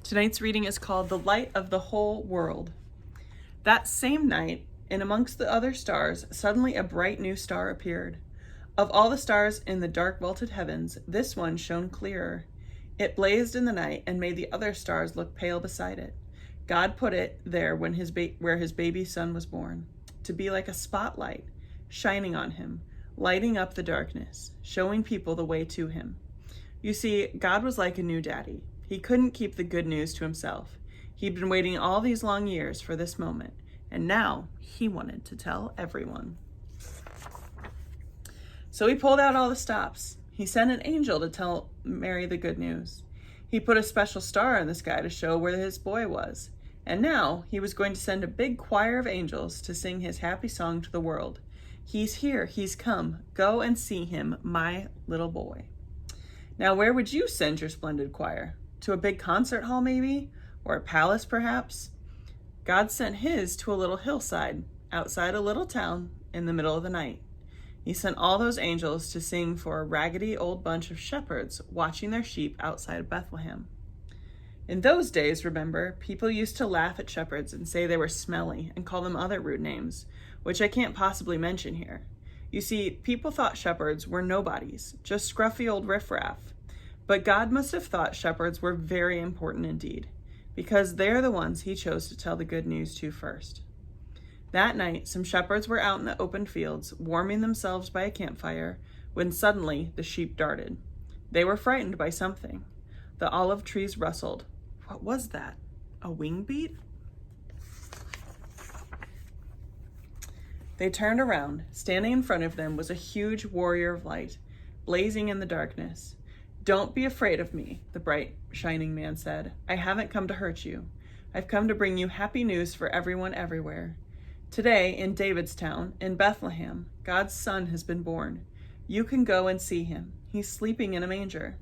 Tonight's reading is called The Light of the Whole World. That same night, in amongst the other stars, suddenly a bright new star appeared. Of all the stars in the dark vaulted heavens, this one shone clearer. It blazed in the night and made the other stars look pale beside it. God put it there when where his baby son was born, to be like a spotlight, shining on him, lighting up the darkness, showing people the way to him. You see, God was like a new daddy. He couldn't keep the good news to himself. He'd been waiting all these long years for this moment, and now he wanted to tell everyone. So he pulled out all the stops. He sent an angel to tell Mary the good news. He put a special star in the sky to show where his boy was. And now he was going to send a big choir of angels to sing his happy song to the world. He's here, he's come. Go and see him, my little boy. Now, where would you send your splendid choir? To a big concert hall, maybe? Or a palace, perhaps? God sent his to a little hillside, outside a little town, in the middle of the night. He sent all those angels to sing for a raggedy old bunch of shepherds watching their sheep outside of Bethlehem. In those days, remember, people used to laugh at shepherds and say they were smelly and call them other rude names, which I can't possibly mention here. You see, people thought shepherds were nobodies, just scruffy old riffraff. But God must have thought shepherds were very important indeed, because they're the ones he chose to tell the good news to first. That night, some shepherds were out in the open fields, warming themselves by a campfire, when suddenly the sheep darted. They were frightened by something. The olive trees rustled. What was that? A wing beat? They turned around. Standing in front of them was a huge warrior of light, blazing in the darkness. "Don't be afraid of me," the bright, shining man said. "I haven't come to hurt you. I've come to bring you happy news for everyone everywhere. Today, in David's town, in Bethlehem, God's son has been born. You can go and see him. He's sleeping in a manger."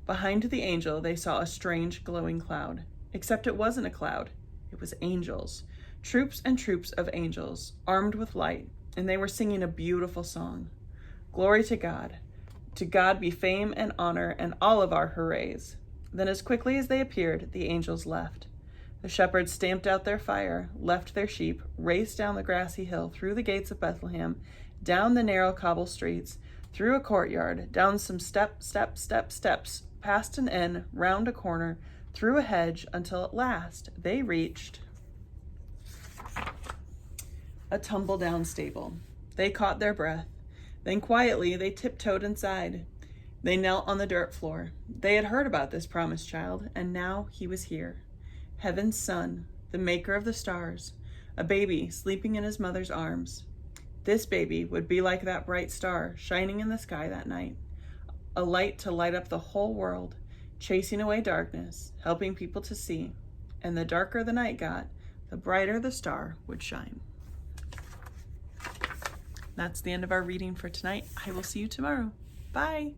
Behind the angel, they saw a strange, glowing cloud. Except it wasn't a cloud. It was angels. Troops and troops of angels, armed with light, and they were singing a beautiful song. Glory to God. To God be fame and honor and all of our hoorays. Then as quickly as they appeared, the angels left. The shepherds stamped out their fire, left their sheep, raced down the grassy hill, through the gates of Bethlehem, down the narrow cobble streets, through a courtyard, down some steps, past an inn, round a corner, through a hedge, until at last they reached a tumble-down stable. They caught their breath. Then quietly they tiptoed inside. They knelt on the dirt floor. They had heard about this promised child, and now he was here. Heaven's son, the maker of the stars, a baby sleeping in his mother's arms. This baby would be like that bright star shining in the sky that night, a light to light up the whole world, chasing away darkness, helping people to see. And the darker the night got, the brighter the star would shine. That's the end of our reading for tonight. I will see you tomorrow. Bye.